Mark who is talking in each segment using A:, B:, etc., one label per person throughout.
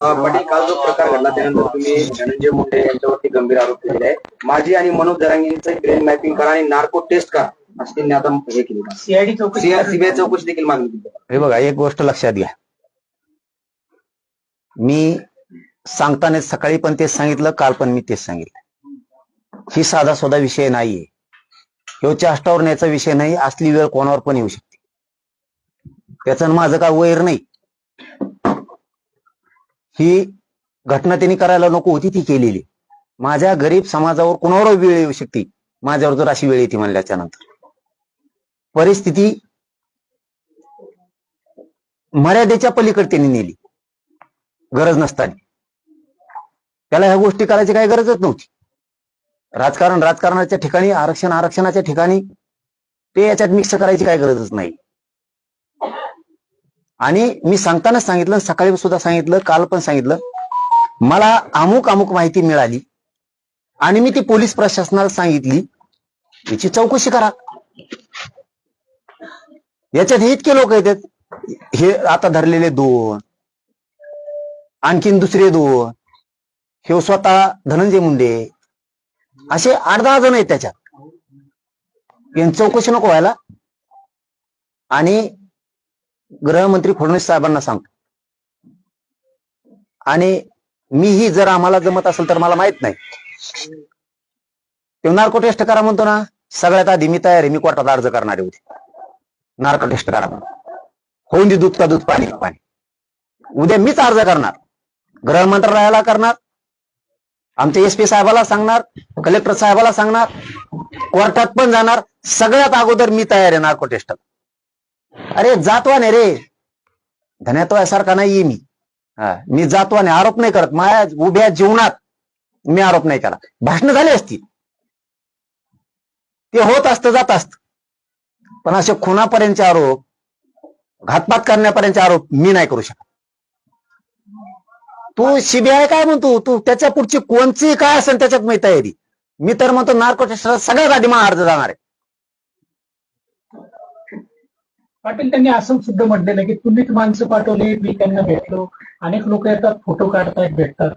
A: पाटील, काल जो प्रकार घडला त्यानंतर तुम्ही धनंजय मुंडे यांच्यावरती गंभीर आरोप केलेले आहे. माझी आणि मनोज जरांगेंचं ब्रेन मॅपिंग करा आणि नार्को टेस्ट करा असं त्यांनी आता हे केली. सीबीआय चौकशी देखील मागणी केली.
B: हे बघा, एक गोष्ट लक्षात घ्या, मी सांगताना सकाळी पण तेच सांगितलं, काल पण मी तेच सांगितलं. ही साधा सोधा विषय नाहीये, ह्यो चाष्टावर न्यायचा विषय नाही. असली वेळ कोणावर पण येऊ शकते. त्याचं माझं काय वैर नाही. ही घटना त्यांनी करायला नको होती, ती केलेली. माझ्या गरीब समाजावर कोणावर वेळ येऊ शकते, माझ्यावर जर अशी वेळ येते म्हणल्याच्या नंतर परिस्थिती मर्यादेच्या पलीकडे त्यांनी नेली, गरज नसताना. त्याला ह्या गोष्टी करायची काही गरजच नव्हती. राजकारणाच्या ठिकाणी, आरक्षणाच्या ठिकाणी ते याच्यात मिक्स करायची काही गरजच नाही. आणि मी सांगतानाच सांगितलं, सकाळी सुद्धा सांगितलं, काल पण सांगितलं, मला अमुक माहिती मिळाली आणि मी ती पोलीस प्रशासनाला सांगितली, याची चौकशी करा. याच्यात इतके लोक येतात, हे आता धरलेले 2, आणखीन दुसरे 2, हे स्वतः धनंजय मुंडे, असे 8-10 जण आहेत त्याच्यात. यांची चौकशी नको व्हायला. आणि गृहमंत्री फडणवीस साहेबांना सांगतो, आणि मीही जर आम्हाला जमत असेल तर, मला माहित नाही, ते नार्को टेस्ट करा म्हणतो ना, सगळ्यात आधी मी तयार आहे. मी कोर्टात अर्ज करणारे होते, नार्को टेस्ट करा म्हणून. होऊन दे दूध का दूध, पाणी का पाणी. उद्या मीच अर्ज करणार, गृह मंत्रालयाला करणार, आमच्या SP साहेबाला सांगणार, कलेक्टर साहेबाला सांगणार, कोर्टात पण जाणार. सगळ्यात अगोदर मी तयार आहे नार्को टेस्ट. अरे जातवाने रे, धन्यात्वासारखा नाहीये मी. मी जातवाने आरोप नाही करत. माझ्या उभ्या जीवनात मी आरोप नाही केला. भाषणं झाली असती, ते होत असतं, जात असत. पण असे खुनापर्यंतचे आरोप, घातपात करण्यापर्यंतचे आरोप मी नाही करू शकत. तू CBI काय म्हणतो, तू त्याच्या पुढची कोणची काय असेल त्याच्यात मी तयारी. मी तर म्हणतो नार्को टेस्ट सगळ्यात आधी मला अर्ज जाणार आहे.
C: पाटील, त्यांनी असं सुद्धा म्हटलेलं की तुम्हीच माणसं पाठवली, मी त्यांना भेटलो, अनेक लोक येतात, फोटो काढतायत, भेटतात.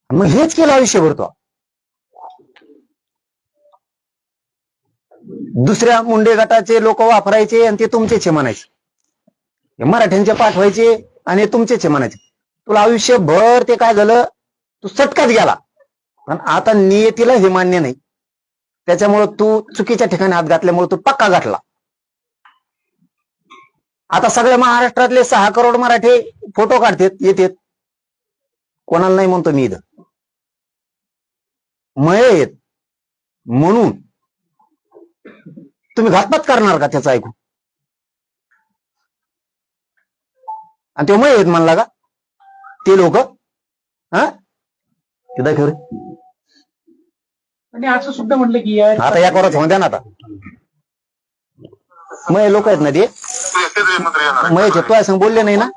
B: मग हेच केलं आयुष्यभर तो. दुसऱ्या मुंडे गटाचे लोक वापरायचे आणि ते तुमचेच म्हणायचे. मराठ्यांचे पाठवायचे आणि तुमचेच म्हणायचे. तुला आयुष्यभर ते काय झालं, तू सटकाच गेला. पण आता नियतीला हे मान्य नाही, त्याच्यामुळे तू चुकीच्या ठिकाणी हात घातल्यामुळे तू पक्का गाठला. आता सगळ्या महाराष्ट्रातले 6 करोड मराठे फोटो काढतात, येतात. कोणाला नाही म्हणतो मी, इथं मये येत म्हणून तुम्ही घातपात करणार का त्याचं ऐकून? आणि ते मये येत म्हणला का ते लोक? ते दाखव रे.
C: आणि असं सुद्धा म्हटलं की
B: आता या कोराच होऊन द्या ना. आता मये लोक आहेत ना, ते मयचे तो असं बोलले नाही ना.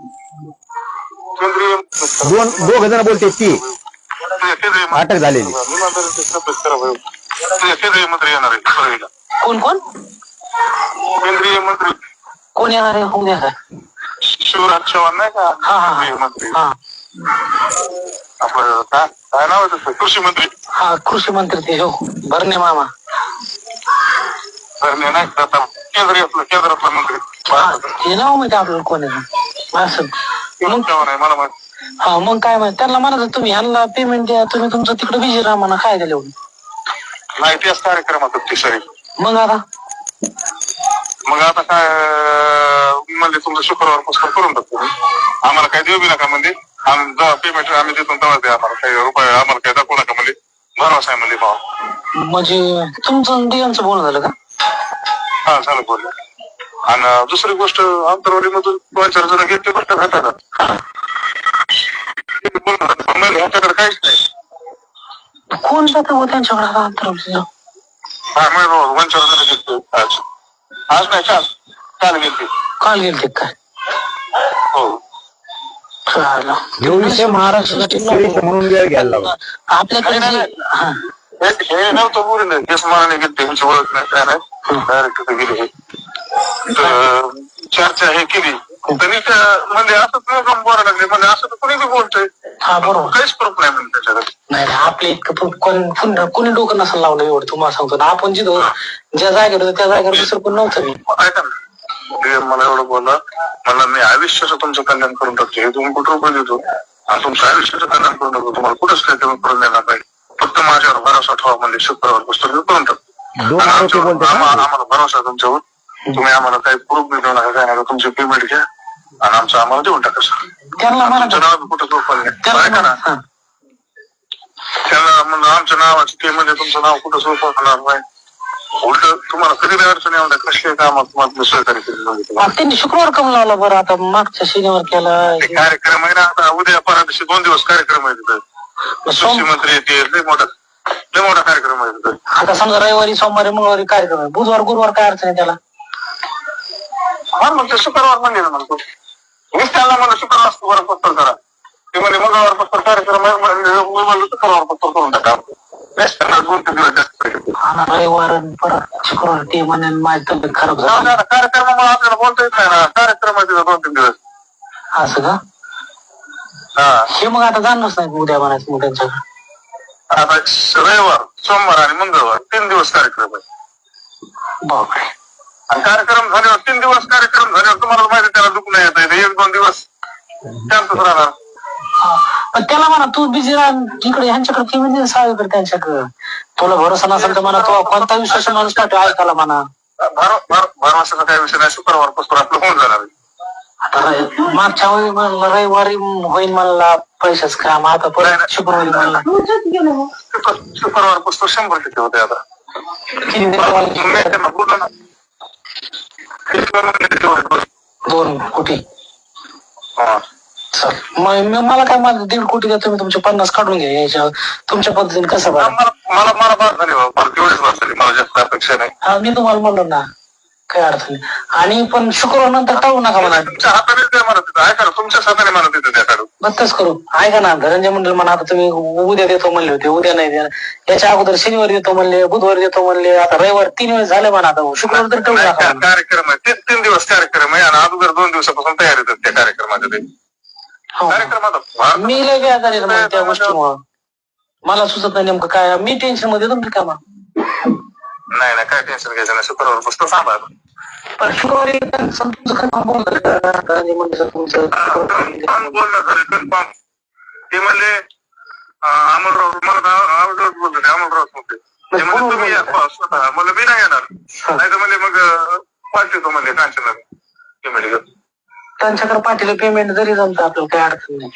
B: 2 जण बोलते, ती अटक झालेली.
D: कोण कोण
E: केंद्रीय मंत्री
D: कोण येणार आहे? कोण येणार आहे?
E: शिवराज चव्हाण नाही का, केंद्रीय मंत्री. आपलं काय नाव आहे तसं, कृषी मंत्री.
D: हा, कृषी मंत्री ते हो, भरणे मामा.
E: भरणे नाही, केंद्रातला मंत्री.
D: हे नाव माहिती आपल्याला कोण आहे असं.
E: मग चव्हाण आहे मला माहिती.
D: हा, मग काय माहिती त्यांना म्हणा, तुम्ही ह्यांना पेमेंट द्या, तुम्ही तुमचं तिकडे बिझी राहा म्हणा. काय झालं
E: नाही, त्याच कार्यक्रमात ती सरी.
D: मग
E: आता काय म्हणजे तुमचं शुक्रवारपासून करून टाकतो. आम्हाला काय देऊ बी नका म्हणजे, जेव्हा पेमेंट आम्ही देतो तेव्हा द्या आम्हाला. काही रुपये आम्हाला काय दाखवू नका म्हणजे, भरवसा आहे म्हणजे भाव.
D: म्हणजे तुमचं DMचं बोलणं झालं का?
E: हा, झालं बोललं. आणि दुसरी गोष्ट, आंतरवाडीमधून 2-4 जण घेतले बरं हाताला. ह्याच्याकडे काहीच नाही.
D: कोण जातं हो त्यांच्याकडे अंतरावडीचं?
E: हा, मग 2-4 जण घेतले आज नाही, काल गेलते.
D: काल गेलते काय?
E: हो.
B: विषय महाराष्ट्रात म्हणून वेळ घ्यायला लागला.
D: आपल्याकडे
E: हे नव्हतं बोलले, हेच मनाने गेलते, ओळख नाही काय नाही, डायरेक्ट तिथे गेले. चर्चा हे केली त्यांनी म्हणजे असं बोलायला लागले म्हणजे असं तर कुणी बी बोलतोय.
D: हा बरोबर.
E: काहीच प्रूफ नाही म्हणजे त्याच्याकडे.
D: नाही आपले इतकं कोणी डोकं नसेल लावलं एवढं तुम्हाला सांगतो ना. आपण जिथं ज्या जागेवर होतो त्या जागेवर दुसरं कोण नव्हतं मी.
E: ऐका ना मला एवढं बोलला मला मी आयुष्याचं तुमचं कल्याण करून टाकतो. हे तुम्ही कुठं रुपये देतो आणि तुमचं आयुष्याचं कल्याण करून टाकतो. तुम्हाला कुठंच काही कमी करून देणार नाही. फक्त माझ्यावर भरोसा ठेवा म्हणजे शुक्रवार पुस्तक करून टाकतो. आम्हाला भरोसा तुमच्यावर. तुम्ही आम्हाला काही प्रूफ बी देऊ नका काय नाही. तुमची पेमेंट घ्या आणि आमचं आम्हाला देऊन टाका सर. तुमचं नाव कुठं सोपं नाही. ऐका ना त्यांना म्हणलं आमच्या नावाचं ते म्हणजे तुमचं नाव कुठं सोपं होणार नाही. उलट तुम्हाला कधी अडचण येऊ नये. कशी कामात तुम्हाला सहकार्य केलं.
D: त्यांनी शुक्रवार कम लावला बरं. आता मागच्या शनिवार केला
E: कार्यक्रम आहे ना. आता उद्या परवा दिवशी 2 दिवस कार्यक्रम आहे तिथं. कृषी मंत्री येते. लय मोठा कार्यक्रम आहे तिथं.
D: आता समजा रविवारी सोमवारी मंगळवारी कार्यक्रम आहे. बुधवार गुरुवार काय अडचण आहे त्याला.
E: हा मग ते शुक्रवार म्हणले ना म्हणतो. मीच त्याला म्हणलं शुक्रवार पत्र करा. ते म्हणजे मंगळवार पत्र कार्यक्रम आहे म्हणलं शुक्रवार पत्र करून टाका.
D: रविवार परत शुक्रवार ते म्हणे माझी तब्येत खराब झाली.
E: कार्यक्रमामुळे आपल्याला बोलता येत नाही ना. कार्यक्रम आहे तिथं 2-3 दिवस.
D: असं का. हे मग आता जाणच नाही उद्या म्हणायचं मग त्यांच्याकडे.
E: आता रविवार सोमवार आणि मंगळवार 3 दिवस कार्यक्रम आहे.
D: बापरे.
E: आणि कार्यक्रम झाल्यावर 3 दिवस कार्यक्रम झाल्यावर तुम्हाला माहिती त्याला दुःख नाही येत. 1-2 दिवस शांतच राहणार.
D: पण त्याला म्हणा तू बिझी राह इकडे ह्यांच्याकडे किंवा सावेकडे त्यांच्याकडे. तुला भरोसा नसेल तर म्हणा तो कोणता विश्वास माणूस पाठव ऐकायला म्हणा.
E: भरवशाचा काही विषय नाही. शुक्रवार पासून आपलं होऊन जाणार.
D: आता मागच्या वेळी म्हणलं रविवारी होईल म्हणला पैशाच काम. आता परत शुक्रवारी म्हणला.
E: शुक्रवार पासून 100% होते. आता बोललो ना
D: 2 कोटी. मला काय माझं 1.5 कोटी द्या तुम्ही. तुमचे 50 काढून घ्या याच्या तुमच्या पद्धतीने कसं बघा.
E: मला बात झाली तेवढीच बात झाली. मला जास्त अपेक्षा नाही.
D: हा मी तुम्हाला म्हणलो ना काय अडचण नाही. आणि पण शुक्रवार नंतर टाळू नका म्हणा.
E: तुमच्या हाताने ते म्हणत होतं. ऐका ना तुमच्याच हाताने म्हणत होते त्या काढून.
D: बत्तच करू. ऐका ना धनंजय मंडळ म्हणा. आता तुम्ही उद्या देतो म्हणले होते. उद्या नाही देणार. याच्या अगोदर शनिवारी देतो म्हणले. बुधवारी देतो म्हणले. आता रविवार 3 वेळेस झाले म्हणा. आता शुक्रवार तर टाळू नका.
E: कार्यक्रम आहे 3 दिवस कार्यक्रम आहे. आणि अगोदर 2 दिवसापासून तयारी होतात त्या कार्यक्रमाच्या. ते कार्यक्रमात
D: मी लय बेजारी आहे त्या गोष्टीमुळं. मला सुचत नाही नेमकं काय. मी टेन्शन मध्ये तुमची कामा.
E: नाही काय टेन्शन घ्यायचं नाही. शुक्रवार पुस्तक सांगा.
D: पण शुक्रवारी बोलणं
E: झालं कन्फर्म. ते म्हणले अमोलराव मला अमोलराव बोलतो. अमोलराव बोलते ते म्हणजे तुम्ही या स्वतः. मला मी नाही येणार. नाही तर म्हणजे मग पाठवतो म्हणले कांचनला पेमेंट घेऊन.
D: त्यांच्याकडे पाठीला पेमेंट जरी जमतं आपल्याला काही अडचण नाही.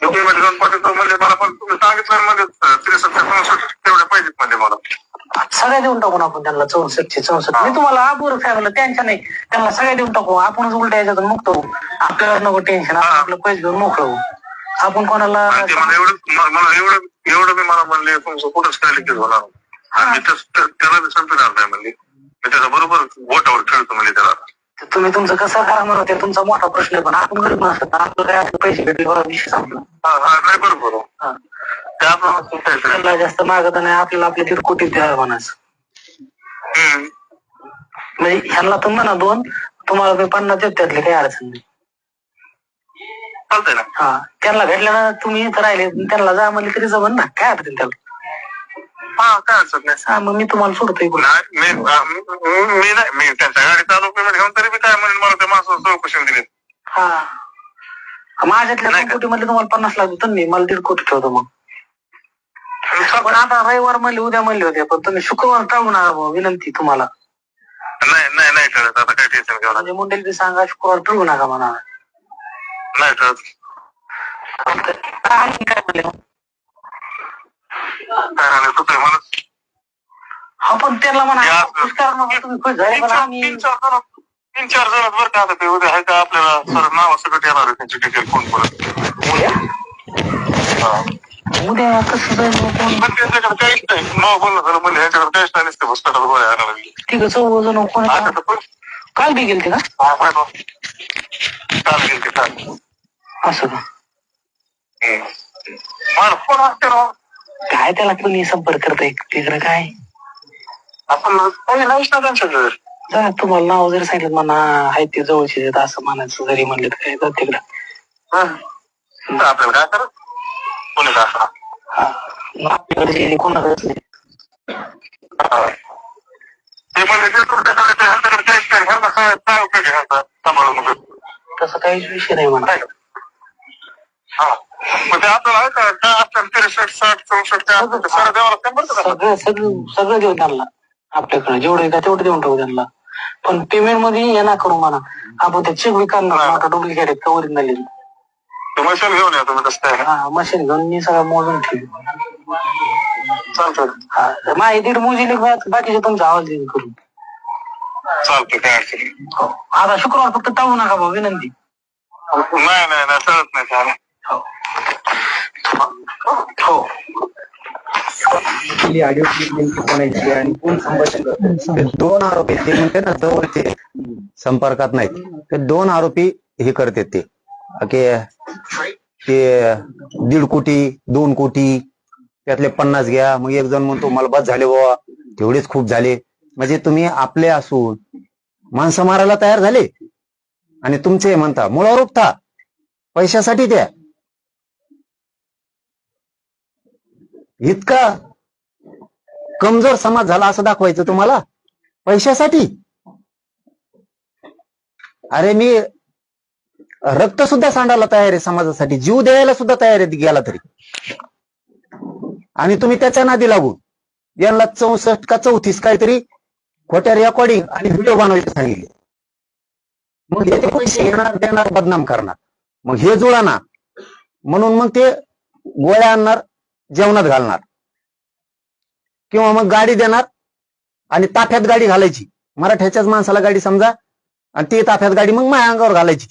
E: पेमेंट घेऊन पाठवतो म्हणजे मला पण तुम्ही सांगितलं म्हणजे 63-64 तेवढे पाहिजेत म्हणजे मला.
D: सगळ्या देऊन टाकून आपण त्यांना 64. मी तुम्हाला आबूर सांगितलं त्यांच्या नाही. त्यांना सगळ्या देऊन टाकू. आपणच उलट्या याच्यातून मुक्त होऊ. आपल्याला नको टेन्शन. आपलं पैसे घेऊन मोकळं होऊ. आपण कोणाला
E: एवढं मी मला म्हणले तुमचं कुठंच काय लिखित होणार. आणि त्याला बी संपणार नाही म्हणले. मी त्याचा बरोबर बोटावर खेळतो म्हणजे त्याला.
D: तुम्ही तुमचं कसं करा म्हणून ते तुमचा मोठा प्रश्न आहे. पण आपण गरीब नसतात. आपलं काय पैसे भेटले विषय संपला.
E: नाही बरोबर.
D: त्याला जास्त मागत नाही. आपल्याला आपल्या 1.5 कोटी द्यावं म्हणायचं. म्हणजे ह्यांना तर म्हणा 2 तुम्हाला मी 50 देत त्यातले काही अडचण नाही.
E: चालतंय ना.
D: हा त्यांना भेटल्या ना तुम्ही इथं राहिले त्यांना जा म्हणले तरी जमन ना. काय अडचण त्याला.
E: काय अडचण नाही.
D: हा मग मी तुम्हाला सोडतोय.
E: मी त्यांच्या गाडी चालू पेमेंट घेऊन तरी मी काय म्हणेन मला त्या माणसाला चौकशी दिली.
D: हा माझ्यातल्या 2 कोटी मध्ये तुम्हाला 50 लाख देतो मी. मला 1.5 कोटी ठेवतो मग. पण आता रविवार म्हणले उद्या म्हणले होते. पण तुम्ही शुक्रवार टाळू नका विनंती तुम्हाला.
E: नाही ठरत. आता काय टेन्शन घेऊ
D: म्हणजे मुंडेल बी सांगा शुक्रवार टाळू नका म्हणा.
E: नाही ठरत.
D: काय म्हणले हा पण त्याला म्हणा तुम्ही खुश झाले. पण आम्ही
E: 3-4 जण बरं का. आता ते उद्या आहे का आपल्याला सर नाव सगळं येणार आहे त्यांची डिटेल फोन परत
D: उद्या कसं जाईल.
E: पण त्यांच्याकडे काहीच नाही. नाव बोलणं झालं म्हणजे ह्याच्याकडे काहीच नाही. नसते पुस्तकाला गोळ्या आणायला लागली.
D: ठीक आहे. 14 जण कोण काल बी गेलते का.
E: काल गेलते काल.
D: असं का.
E: मला फोन असते ना.
D: काय त्याला कोणी संपर्क करताय तिकडे काय.
E: आपण नाहीच ना त्यांच्याकडे.
D: जा तुम्हाला नाव जरी सांगितलं म्हणा आहे ते जवळचे आहेत असं म्हणायचं जरी म्हणलं तर काय तर तिकडं
E: आपल्याला काय करा कोणी का
D: आपल्याकडे कोणाकडेच नाही.
E: ते म्हणजे सांभाळून
D: तसं काहीच विषय नाही म्हणा.
E: म्हणजे आपल्याला काय असतं 63, 60, 64 सारा देवाला
D: सगळं देऊ त्यांना आपल्याकडे जेवढं का तेवढं देऊन टाकू त्यांना. पण पेमेंट मध्ये हे ना करू म्हणा आपण ते चेक बी करणार डुप्लिकेट आहेत का ओरिजिनल
E: मशीन घेऊन या तुम्ही कसं काय
D: हा मशीन घेऊन मी सगळं मोजून ठेवी.
E: चालतं
D: हा माझी 1.5 मोजीले बाकीचे तुमचा आवाज देऊन करू.
E: चालतं काय अडचण नाही.
D: हो आता शुक्रवार फक्त टाळू नका भाऊ विनंती.
E: नाही चालत नाही चालेल.
D: हो
A: ऑडिओ क्लिप नेमकी कोणाची आणि कोण संभाषण करतो?
B: ते 2 आरोपी ते म्हणते ना जवळचे संपर्कात नाहीत ते 2 आरोपी हे करते ते की ते 1.5 कोटी 2 कोटी त्यातले 50 घ्या मग एक जण म्हणतो मला बस झाले बाबा तेवढेच खूप झाले. म्हणजे तुम्ही आपले असून माणसं मारायला तयार झाले आणि तुमचे म्हणता मुळावर उपता पैशासाठी द्या. इतका कमजोर समाज झाला असं दाखवायचं तुम्हाला पैशासाठी? अरे मी रक्त सुद्धा सांडायला तयार आहे समाजासाठी जीव द्यायला सुद्धा तयार आहे गेला तरी आणि तुम्ही त्याच्या नादी लागून यांना 64 का 34 काहीतरी खोट्या रेकॉर्डिंग आणि व्हिडिओ बनवायचे सांगितले. मग हे ते पैसे घेणार देणार बदनाम करणार मग हे जुळाना म्हणून मग ते गोळ्या आणणार जेवणात घालणार किंवा मग गाडी देणार आणि ताफ्यात गाडी घालायची मराठ्याच्याच माणसाला गाडी समजा आणि ती ताफ्यात गाडी मग माझ्या अंगावर घालायची.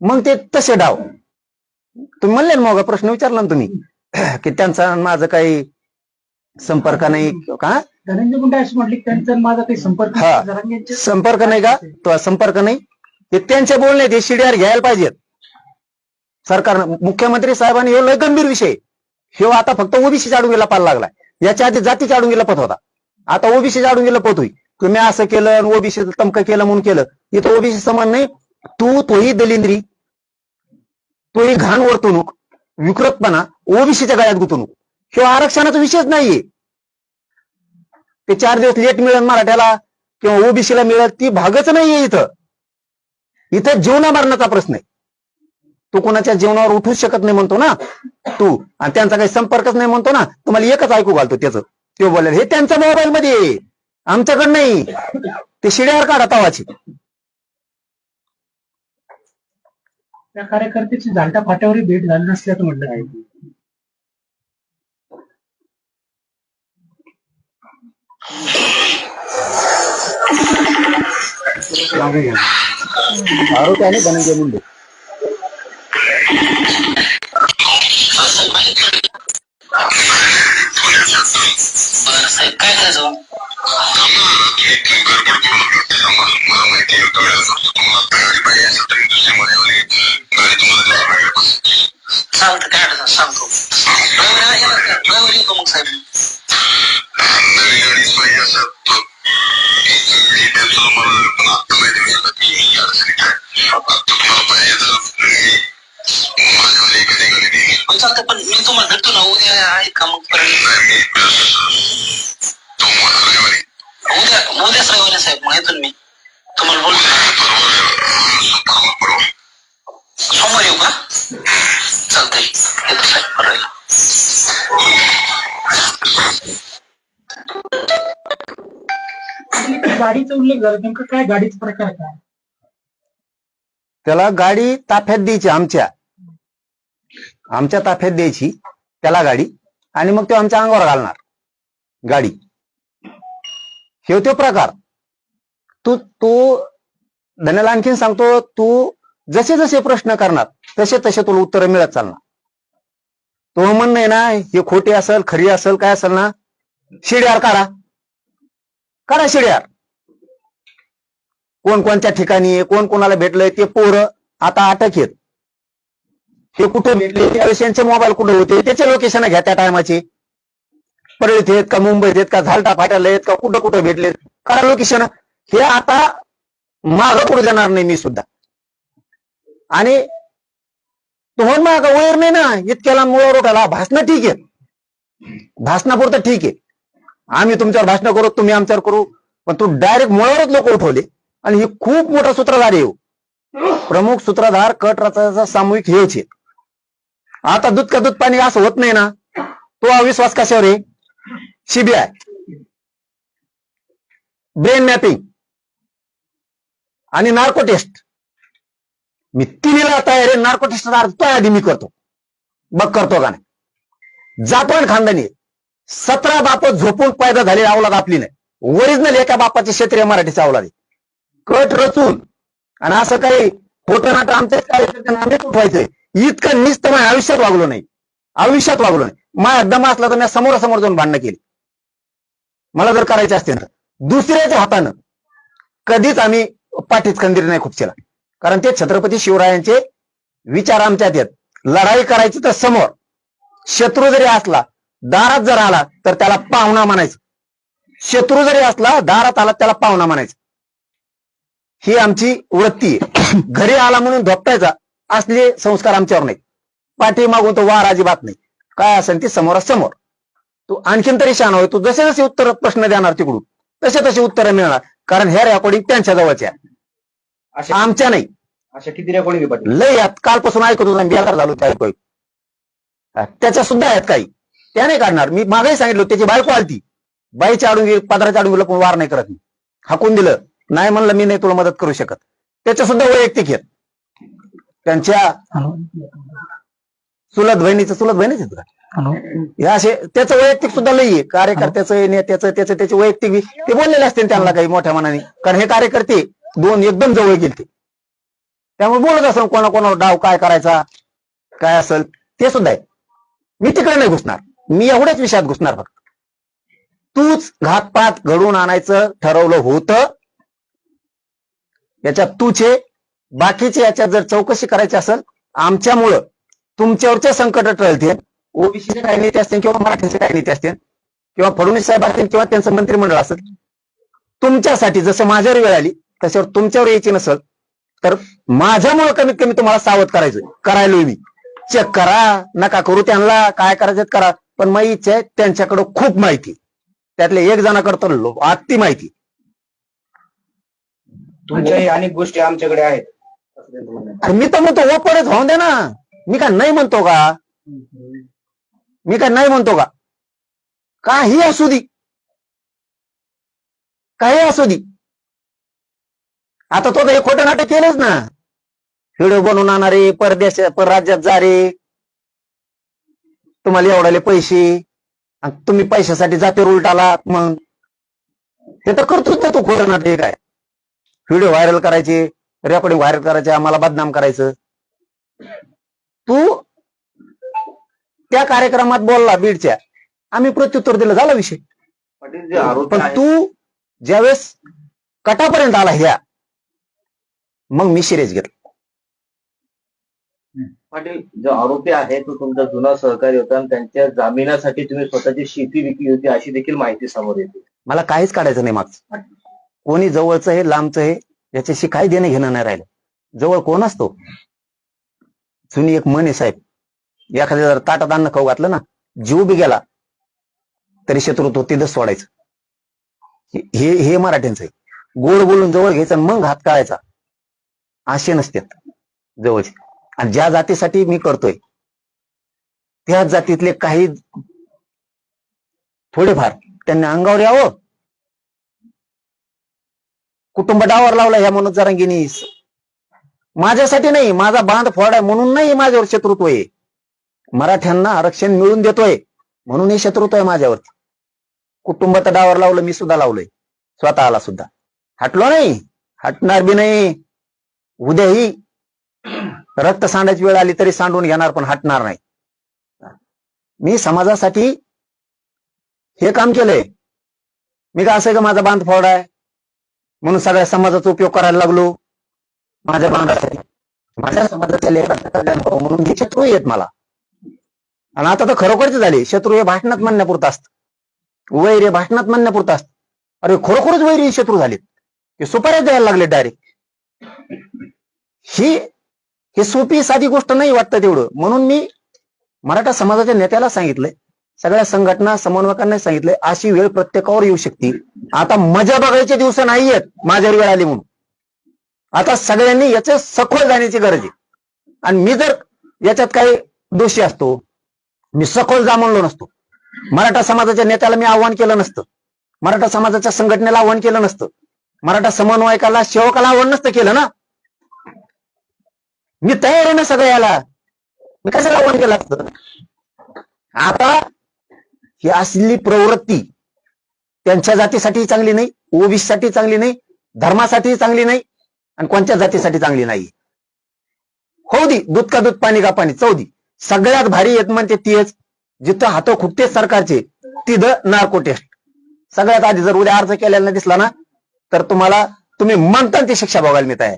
B: मग ते तसे डाव तुम्ही म्हणले ना मग प्रश्न विचारला ना तुम्ही की त्यांचा माझं काही संपर्क नाही का?
C: धनंजय मुंडे अशी म्हटली त्यांचा माझा काही संपर्क
B: हा.
C: नाही. जरांगेंचे
B: संपर्क नाही का? तो संपर्क नाही ते त्यांचे बोलणे ते शिड्यावर घ्यायला पाहिजेत सरकारनं. मुख्यमंत्री साहेबांनी हे लय गंभीर विषय हे आता फक्त ओबीसी चाडून पाहायला लागलाय. याच्या आधी जाती चाडून पत होता आता ओबीसी चाडून गेला पत होई. तुम्ही असं केलं ओबीसी तमकं केलं म्हणून केलं इथं ओबीसी समान नाही. तोही दलिंद्री तोही घाण वर्तणूक विकृतपणा ओबीसीच्या गळ्यात गुंतवणूक हे आरक्षणाचा विषयच नाहीये. ते 4 दिवस लेट मिळेल मराठ्याला किंवा ओबीसीला मिळेल ती भागच नाहीये. इथं जीवना मरणाचा प्रश्न आहे. तू कोणाच्या जीवनावर उठूच शकत नाही म्हणतो ना तू आणि त्यांचा काही संपर्कच नाही म्हणतो ना. तुम्हाला एकच ऐकू घालतो त्याचं ते बोलायला हे त्यांच्या मोबाईल मध्ये आमच्याकडे नाही ते शिड्यावर काढा तवाची.
C: त्या कार्यकर्त्याची झालटा फाट्यावरही भेट झाली नसल्याचं म्हटलं आहे.
B: आरोपी आहे धनंजय मुंडे.
D: काय करायचं चालतं काय अडचण सांगतो मग साहेब चालतं पण मी तुम्हाला भेटतो ना उद्या आहेत का मग उद्याच रविवारी साहेब मग येतो मी तुम्हाला बोलतो सोमवार येऊ का चालतंय येतो साहेब बरं.
C: गाडीचा उल्लेख झाला नेमकं काय गाडीचा प्रकार काय?
B: त्याला गाडी ताफ्यात द्यायची आमच्या ताफ्यात द्यायची त्याला गाडी आणि मग तो आमच्या अंगावर घालणार गाडी. हे तो प्रकार तू धन्याला आणखीन सांगतो तू जसे जसे प्रश्न करणार तसे तसे तुला उत्तर मिळत चालणार. तो म्हणणं आहे ना हे खोटी असेल खरी असेल काय असेल ना शिड्यावर काढा शिड्यावर कोण कोणत्या ठिकाणी कोण कोणाला भेटलंय ते पोरं आता अटक आहेत. हे कुठे भेटले त्यावेळेस यांचे मोबाईल कुठे होते त्याचे लोकेशन घ्या त्या टायमाचे परळीत आहेत का मुंबईत आहेत का झालटा फाट्याला आहेत का कुठं कुठं भेटलेत करा लोकेशन. हे आता मागं पुढे जाणार नाही मी सुद्धा. आणि तुम्हाला माग वैर नाही ना इतक्याला मुळावर उठायला. भाषणं ठीक आहे, भाषणापुरतं ठीक आहे, आम्ही तुमच्यावर भाषण करू, तुम्ही आमच्यावर करू, पण तू डायरेक्ट मुळावरच लोक उठवले. आणि हे खूप मोठा सूत्रधार येऊ, प्रमुख सूत्रधार कट रचायचा सामूहिक हेच आहे. आता दूध का दूध पाणी असं होत नाही ना, तो अविश्वास कशावर आहे? सीबीआय, ब्रेन मॅपिंग आणि नार्को टेस्ट. मी तिन्हीला तयार आहे. नार्को टेस्ट तो आधी मी करतो, बघ करतो का नाही. जापण खानदानी 17 बाप झोपून पैदा झालेली अवलाद आपली नाही. ओरिजिनल एका बापाची क्षेत्रीय मराठीची अवलाद आहे. कट रचून आणि असं काही खोटं नाटं आमच्याच काय उठवायचंय इतकं निस्त माझ्या आयुष्यात वागलो नाही, आयुष्यात वागलो नाही. माझ्या दम असला तर मी समोरासमोर जाऊन भांडणं केली, मला जर करायचे असते ना. दुसऱ्याच्या हातानं कधीच आम्ही पाठीच खंदीर नाही खुपशीला, कारण ते छत्रपती शिवरायांचे विचार आमच्यात आहेत. लढाई करायची तर समोर, शत्रू जरी असला दारात जर आला तर त्याला पाहुणा म्हणायचं. शत्रू जरी असला दारात आला त्याला पाहुणा म्हणायचं. ही आमची वृत्ती आहे. घरी आला म्हणून धोपटायचा असले संस्कार आमच्यावर नाही. पाठी मागून तो वार अजिबात नाही. काय असेल ते समोरासमोर. तू आणखीन तरी शहाणा होय. तू जसे जसे उत्तर प्रश्न देणार तिकडून तसे तसे उत्तरं मिळणार, कारण हे रेकॉर्डिंग त्यांच्या जवळच्या आमच्या नाही.
A: अशा किती रेकॉर्डिंग पाटील?
B: लय यात कालपासून ऐकत होता, बेकार झालो त्या ऐकू. त्याच्या सुद्धा आहेत काही, त्या नाही काढणार. मी मागेही सांगितलं त्याची बायको आलती, बाईच्या आडून पदराच्या आडून गेलं पण वार नाही करत मी. हाकून दिलं, नाही म्हणलं मी नाही तुला मदत करू शकत. त्याच्या सुद्धा वैयक्तिक आहेत. त्यांच्या चुलत बहिणीच हे असे त्याचं वैयक्तिक सुद्धा लई आहे. कार्यकर्त्याचं नेत्याचं त्याचे वैयक्तिक ते बोललेले असते त्यांना काही मोठ्या मनाने, कारण हे कार्यकर्ते दोन एकदम जवळ गेलते. त्यामुळे बोलत असं कोणाकोणावर डाव काय करायचा काय असेल ते सुद्धा आहे. मी तिकडे नाही घुसणार, मी एवढ्याच विषयात घुसणार. फक्त तूच घातपात घडून आणायचं ठरवलं होतं, याच्यात तूचे बाकीचे याच्यात जर चौकशी करायची असेल आमच्यामुळं तुमच्यावरचे संकट टळते. ओबीसीचे काही नेते असतील किंवा मराठीचे काही नेते असतील किंवा फडणवीस साहेब असतील किंवा त्यांचं मंत्रिमंडळ असेल, तुमच्यासाठी जसं माझ्यावर वेळ आली तशावर तुमच्यावर यायची नसेल तर माझ्यामुळे कमीत कमी तुम्हाला सावध करायचं. करायलोय मी. चेक करा, नका करू, त्यांना काय करायचं करा, पण माझी इच्छा आहे त्यांच्याकडे खूप माहिती, त्यातले एक जणाकडे तर अति माहिती.
A: तुमच्याही अनेक गोष्टी आमच्याकडे आहेत.
B: आणि मी तर म्हणतो ओपनच होऊन दे ना. मी काय नाही म्हणतो का? मी काय नाही म्हणतो का? काही असू दे, काही असू दे. आता तो हे खोटं नाटक केलंच ना. व्हिडिओ बनवून आणणारे, परराज्यात जा रे, तुम्हाला एवढाले पैसे, तुम्ही पैशासाठी जातीवर उलटाला. मग ते तर करतोच ना तू खोटं नाटक. काय व्हिडिओ व्हायरल करायचे, रेकॉर्डिंग व्हायरल करायचे, आम्हाला बदनाम करायचं. तू त्या कार्यक्रमात बोलला बीडच्या, आम्ही प्रत्युत्तर दिलं, झाला विषय.
A: पाटील जे आरोप
B: पण
A: आहेत,
B: तू ज्यावेळेस कटापर्यंत आला ह्या, मग मी सिरियस घेतलं.
A: पाटील जो आरोपी आहे तो तुमचा जुना सहकारी होता आणि त्यांच्या जामिनासाठी तुम्ही स्वतःची शेती विकली होती अशी देखील माहिती समोर येते.
B: मला काहीच काढायचं नाही मागचं. कोणी जवळचं आहे लांबचं आहे याच्याशी काही देणं घेणं नाही राहिलं. जवळ कोण असतो? जुनी एक म्हण आहे साहेब, एखाद्या जर ताटात अन्न खाऊ घातलं ना, जीव बी गेला तरी शत्रुत्व तिथंच सोडायचं. हे मराठ्यांचं आहे. गोड बोलून जवळ घ्यायचं मग हात काढायचा, असे नसतात जवळचे. आणि ज्या जातीसाठी मी करतोय त्याच जातीतले काही थोडेफार त्यांनी अंगावर यावं. कुटुंब डावावर लावला ह्या मनोज जरांगेंनी. माझ्यासाठी नाही, माझा बांध फोडाय म्हणून नाही माझ्यावर शत्रुत्व आहे. मराठ्यांना आरक्षण मिळून देतोय म्हणून हे शत्रुत्व आहे माझ्यावरती. कुटुंबात डावावर लावलं, मी सुद्धा लावलंय, स्वतःला सुद्धा. हटलो नाही, हटणार बी नाही. उद्याही रक्त सांडायची वेळ आली तरी सांडून घेणार, पण हटणार नाही. मी समाजासाठी हे काम केलंय. मी का असं का माझा बांध फोडाय म्हणून सगळ्या समाजाचा उपयोग करायला लागलो माझ्या बांधासाठी, माझ्या समाजाच्या लेखा म्हणून हे शत्रू येत मला. आणि आता तर खरोखरच झाले. शत्रू हे भाषणात म्हणण्यापुरतं असतं, वैर हे भाषणात म्हणण्यापुरतं असतं. अरे खरोखरच वैरी शत्रू झालेत, ते सुपाऱ्या द्यायला लागले डायरेक्ट. ही सोपी साधी गोष्ट नाही वाटतं तेवढं. म्हणून मी मराठा समाजाच्या नेत्याला सांगितलंय, सगळ्या संघटना समन्वयकांना सांगितलंय, अशी वेळ प्रत्येकावर येऊ शकते. आता मजा बघायचे दिवस नाहीयेत माझ्यावर वेळ आली म्हणून. आता सगळ्यांनी याचे सखोल जाण्याची गरज आहे. आणि मी जर याच्यात काही दोषी असतो, मी सखोल जा म्हणलो नसतो, मराठा समाजाच्या नेत्याला मी आव्हान केलं नसतं, मराठा समाजाच्या संघटनेला आव्हान केलं नसतं, मराठा समन्वयकाला सेवकाला आव्हान नसतं केलं ना. मी तयार आहे ना सगळ्याला, मी कशाला आव्हान केलं असतं. आता ही असली प्रवृत्ती त्यांच्या जातीसाठी चांगली नाही, ओबीसी साठी चांगली नाही, धर्मासाठी चांगली नाही, आणि कोणत्या जातीसाठी चांगली नाही. हो दे दूध का दूध पाणी का पाणी चौदी. सगळ्यात भारी येत म्हणते तीच, जिथं हातो खुटते सरकारचे तिथं नार्को टेस्ट. सगळ्यात आधी जर उद्या अर्ज केलेला दिसला ना, तर तुम्ही म्हणता ती शिक्षा बघायला मिळत आहे.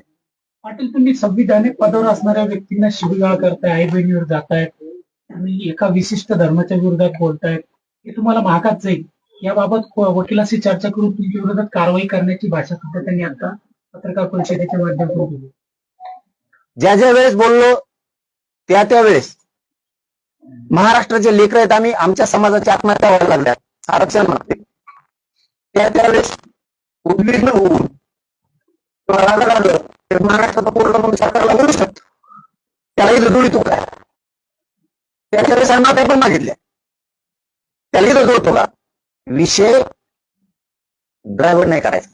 C: पाटील, तुम्ही संविधानिक पदावर असणाऱ्या व्यक्तींना शिवीगाळ करताय, आई बहिणीवर जातायत आणि एका विशिष्ट धर्माच्या विरोधात बोलतायत, हे तुम्हाला महागात जाईल. याबाबत वकिलाशी चर्चा करून तुमच्या विरोधात कारवाई करण्याची भाषा सुद्धा त्यांनी आता पत्रकार परिषदेच्या माध्यमातून केली.
B: ज्या ज्या वेळेस बोललो त्या वेळेस महाराष्ट्राचे लेकर आहेत आम्ही, आमच्या समाजाच्या आत्महत्या व्हायला लागल्या आरक्षण मागते, त्यावेळेस उद्विग्न होऊन महाराष्ट्राचा पूर्ण म्हणून सरकारला बोलू शकतो, त्याला इथं जोडी तो काय, त्याच्या वेळेस आम्हाला पण मागितल्या, त्याला इथं जोडतो का. विषय ड्रायव्हर नाही करायचा,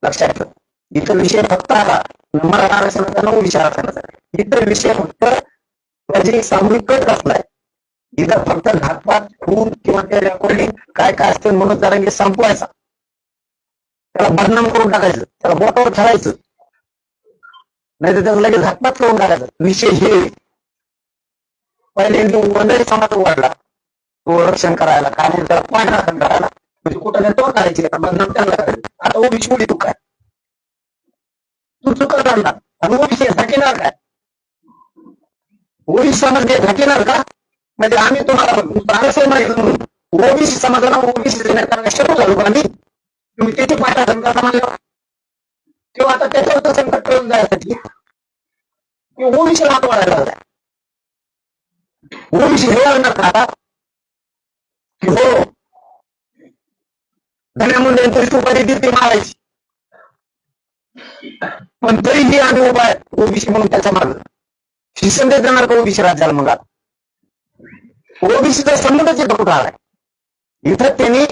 B: लक्षात ठेव. इथं विषय फक्त आला मराठा आरक्षणाचा, नऊ विषय आरक्षणाचा, इतर विषय फक्त त्याची सामूहिक कट असलाय. इथं फक्त घातपात खून किंवा त्या रेकॉर्डिंग काय काय असते म्हणून जरा संपवायचा, त्याला बदनाम करून टाकायचं, त्याला बोटावर ठेवायचं, नाही तर त्याचा लगेच घातपात करून टाकायचा. विषय हे पहिले वंदळी समाज वाढला तो रक्षण करायला, काय म्हणून त्याला पाणी राखण करायला, म्हणजे कुठं तो करायची, बदनाम त्याला करायचं. आता ओबीसी उडी तू काय, तू चुका काढणार आणि ओबीसी झाकीणार काय, ओबीसी समाज झाकीणार का. म्हणजे आम्ही तुम्हाला आरक्षण मागितलं म्हणून ओबीसी समाजाला ओबीसी शरू झालो का आम्ही, तुम्ही त्याची पाठासन करता म्हणलं किंवा आता त्याच्यावर संकट करून जायसाठी ओबीसीला हात वाढायला लागला. ओबीसी हे लागणार का आता की हो धन्या मुंडे सुपारी देते मारायची, पण तरीही आम्ही उभा आहे ओबीसी म्हणून त्याच्या मागं. शिक्षण देत जाणार का ओबीसी राज्याला. मग ओबीसीचा संबंधच इथं कुठं आलाय, इथं त्यांनी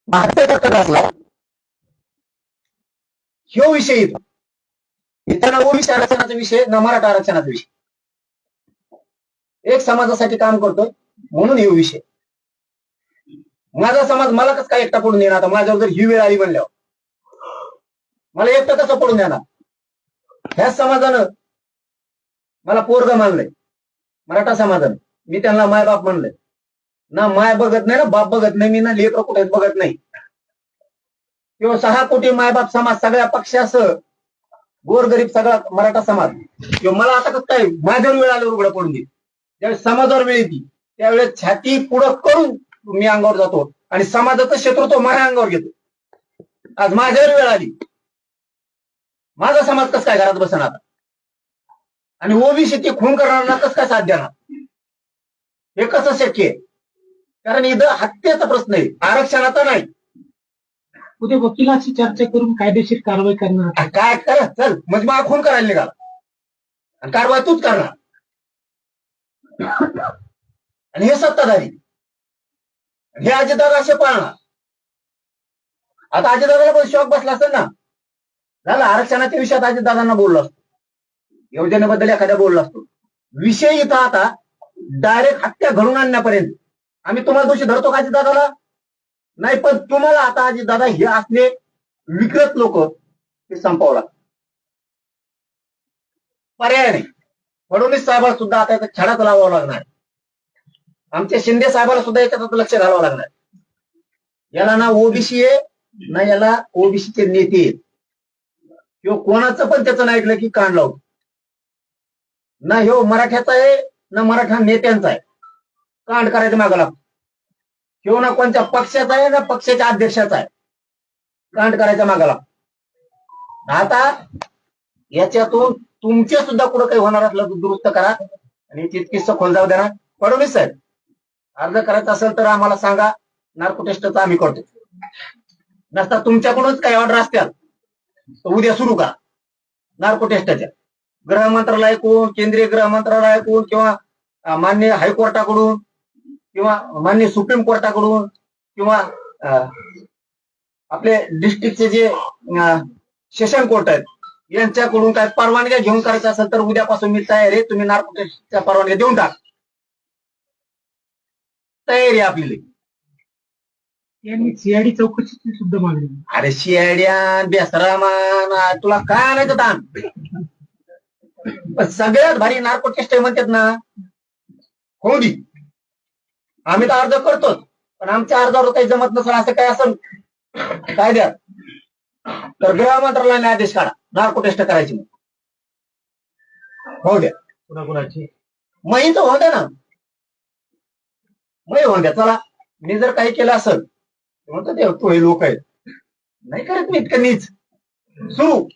B: 72% घातला ह्यो विषय. इथं ना ओबीसी आरक्षणाचा विषय ना मराठा आरक्षणाचा विषय, एक समाजासाठी काम करतोय म्हणून हे विषय. माझा समाज मला कसं काय एकटा पडून देणार. आता माझ्यावर जर ही वेळ आली म्हणल्यावर मला एकटं कसं पडून देणार. ह्याच समाजानं मला पोरग मानलंय, मराठा समाजानं, मी त्यांना माय बाप म्हणलंय ना. माय बघत नाही ना, बाप बघत नाही, मी ना लेकर कुठे बघत नाही. किंवा 6 कोटी मायबाप समाज सगळ्या पक्षासह गोरगरीब सगळा मराठा समाज किंवा मला आता कसं काय माझ्यावर वेळ आल्यावर उघडं पडून देईल. ज्यावेळेस समाजावर वेळ येते त्यावेळेस छाती पुढं करून मी अंगावर जातो आणि समाजाचं शत्रुत्व माझ्या अंगावर घेतो. आज माझ्यावर वेळ आली, माझा समाज कसं काय घरात बसणार आता, आणि ओबीसी ती खून करणारा कसं काय साथ देणार. हे कसं शक्य आहे. कारण इथं हत्येचा प्रश्न आहे, आरक्षणाचा नाही.
C: उद्या वकिलाशी चर्चा करून कायदेशीर कारवाई करणार.
A: काय कर चल म्हणजे मला खून करायला निघाला आणि कारवाई तूच करणार. आणि हे सत्ताधारी हे अजितदादा असे पाळणार. आता अजितदादाला पण शॉक बसला असेल ना, झालं आरक्षणाच्या विषयात अजितदादांना बोललो असतो, योजनेबद्दल एखाद्या बोललो असतो. विषय इथं आता डायरेक्ट हत्या घडून आणण्यापर्यंत. आम्ही तुम्हाला दोषी धरतो का अजितदादाला नाही, पण तुम्हाला आता अजितदादा हे असले विकृत लोक हे संपवला, पर्याय नाही. फडणवीस साहेबांना सुद्धा आता याचा छडाच लावावा लागणार. आमच्या शिंदे साहेबांना सुद्धा याच्यात लक्ष घालावं लागणार. याला ना ओबीसी आहे ना याला ओबीसीचे नेते आहेत किंवा कोणाचं पण त्याचं नाही ऐकलं की कान लावतो. ना ह्यो मराठ्याचा आहे ना मराठा नेत्यांचा आहे, कांड करायचं मागं लागतो. किंवा ना कोणत्या पक्षाचा आहे ना पक्षाच्या अध्यक्षाचा आहे.
B: कांड करायचा मागाला. आता याच्यातून तुमचे सुद्धा कुठं काही होणार असलं तर दुरुस्त करा आणि तितकी सखोल जाऊ द्या ना. फडणवीस साहेब, अर्ज करायचा असेल तर आम्हाला सांगा, नार्को टेस्टचा आम्ही करतो. नसता तुमच्याकडूनच काही ऑर्डर असत्या तर उद्या सुरू करा नार्को टेस्टच्या. गृह मंत्रालयाकडून, केंद्रीय गृह मंत्रालयाकडून किंवा मान्य हायकोर्टाकडून किंवा मान्य सुप्रीम कोर्टाकडून किंवा आपले डिस्ट्रिक्टचे जे सेशन कोर्ट आहेत यांच्याकडून काय परवानग्या घेऊन करायचं असेल तर उद्यापासून मी तयार आहे. तुम्ही नार्को टेस्टच्या परवानग्या देऊन टाक. तयारी आपली.
C: यांनी सीआयडी चौकशीची सुद्धा मागणी.
B: अरे शियाड्या बेसरामान, तुला काय आणायचं ताण? सगळ्यात भारी नार्को टेस्ट म्हणतात ना, हो दे. आम्ही तर अर्ज करतोच, पण आमच्या अर्जावर काही जमत नसेल असं काय असेल कायद्यात तर गृह मंत्रालयाने आदेश काढा नार्को टेस्ट करायची. हो द्या.
C: कुणाकुणाची
B: मही तर होऊ द्या ना. मही होऊन द्या. चला, मी जर काही केलं असेल म्हणतो ते तो हे लोक आहेत नाही करत मी इतकं नीच. सुरू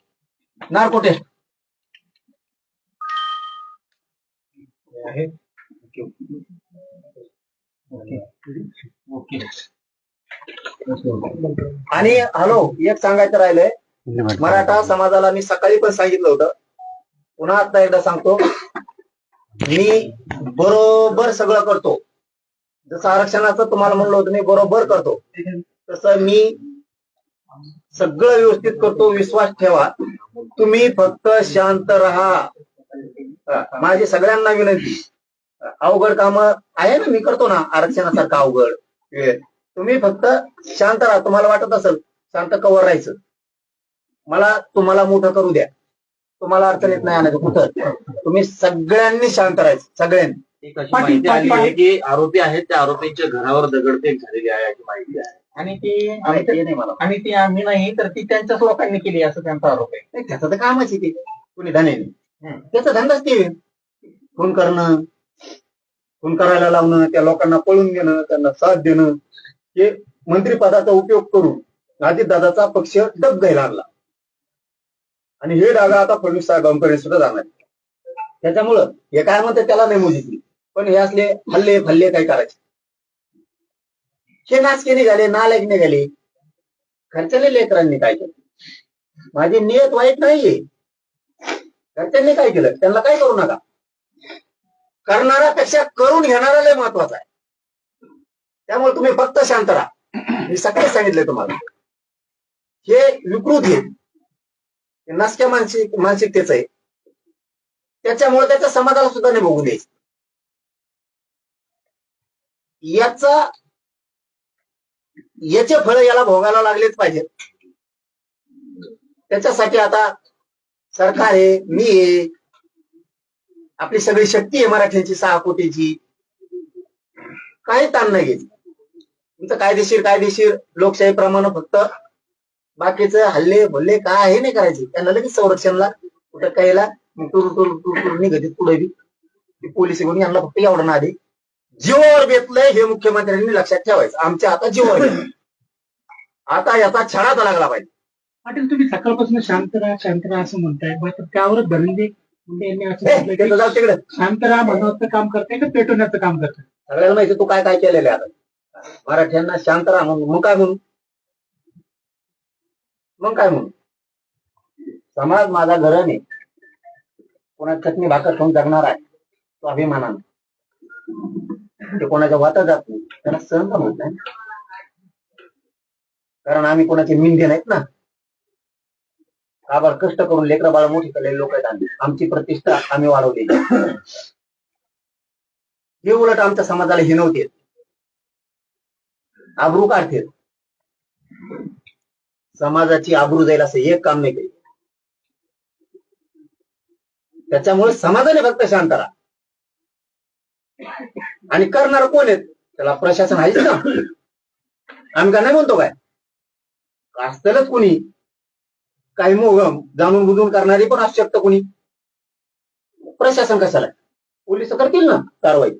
B: नार्को टेस्ट. आणि हॅलो, एक सांगायचं राहिलंय. मराठा समाजाला मी सकाळी पण सांगितलं होतं, पुन्हा आता एकदा सांगतो, मी बरोबर सगळं करतो. जसं आरक्षणाचं तुम्हाला म्हणलं होतं मी बरोबर करतो, तसं मी सगळं व्यवस्थित करतो. विश्वास ठेवा. तुम्ही फक्त शांत राहा. माझी सगळ्यांना विनंती. अवघड काम आहे ना, मी करतो ना आरक्षणासारखं अवघड. तुम्ही फक्त शांत राहा. तुम्हाला वाटत असेल शांत कवर राहायचं, मला तुम्हाला मोठं करू द्या. तुम्हाला अडचणीत नाही आणायचं कुठं. तुम्ही सगळ्यांनी शांत राहायचं. सगळ्यांनी.
A: एक अशी माहिती आली आहे की आरोपी आहेत त्या आरोपींच्या घरावर दगडफेक झालेली आहे अशी माहिती आहे.
D: आणि ती आम्ही नाही तर ती त्यांच्याच लोकांनी केली असं त्यांचा आरोप आहे.
B: नाही, त्याचं तर कामच आहे ते. कुणी धन्याने त्याचा धंदाच ते खून करणं, खून करायला लावणं, त्या लोकांना पळून देणं, त्यांना साथ देणं. हे मंत्रिपदाचा उपयोग करून अजितदादाचा पक्ष डब घ्यायला लागला आणि हे डागा आता फडणवीस साहेबांकडे सुद्धा जाणार. त्याच्यामुळं हे काय म्हणतात त्याला नाही मोजितली, पण हे असले हल्ले फल्ले काय करायचे. हे नाचके निघाले, नालायक निघाले. घरच्याने लेकरांनी काय केलं. माझी नियत वाईट नाहीये. घरच्यांनी काय केलं त्यांना काय करू नका. करणाऱ्यापेक्षा करून घेणारा लय महत्वाचा आहे. त्यामुळे तुम्ही फक्त शांत राहा. मी सकाळी सांगितलंय तुम्हाला. हे विकृत आहे, नाचक्या मानसिकतेच आहे. त्याच्यामुळे त्याच्या समाजाला सुद्धा नाही बघू द्यायचं. याचे फळ याला भोगायला लागलेच पाहिजे. त्याच्यासाठी आता सरकार आहे, मी आहे, आपली सगळी शक्ती आहे मराठ्यांची 6 कोटीची. काही ताण नाही घ्यायची. तुमचं कायदेशीर लोकशाहीप्रमाणे फक्त बाकीचं हल्ले भल्ले काय हे नाही करायचे. त्यांना लगेच संरक्षणला कुठं कायला निघते पुढे बी पोलीस घेऊन यांना फक्त एवढं ना दे. जीवावर बेतलंय हे मुख्यमंत्र्यांनी लक्षात ठेवायचं. आमच्या आता जीवावर बेतलंय. आता याचा छडाचा लागला पाहिजे.
C: पाटील, तुम्ही सकाळपासून शांत राहा असं म्हणताय, मात्र त्यावरच धनंजय मुंडे यांनी असं म्हटलं की
B: तिकडे
C: शांत राहा म्हणण्याचं काम करताय का पेटवण्याचं काम करताय?
B: सगळ्याला माहिती तू काय काय केलेलं आहे. आता मराठ्यांना शांत राहा म्हणून मग काय म्हणून समाज माझा घरण आहे. कोणा चटणी भाकर खाऊन जगणार आहे तो अभिमानानं. ते कोणाच्या वाटा जात नाही त्याला सहन का होत नाही. कारण आम्ही कोणाचे मिंदे नाहीत ना. आभार कष्ट करून लेकरं बाळ मोठी केलेले लोक आहेत. आमची प्रतिष्ठा आम्ही वाढवली. हे उलट आमच्या समाजाला हिनवते, आबरू काढते. समाजाची आबरू जाईल असं एक काम नाही केलं. त्याच्यामुळे समाजाने फक्त शांत राहा. आणि करणार कोण आहेत त्याला प्रशासन आहेच ना. आम्ही का नाही म्हणतो काय असतलच कोणी काही मोगम जाणून बुजून करणारी पण असू शकतं कोणी. प्रशासन कशाला, पोलीस करतील ना कारवाई.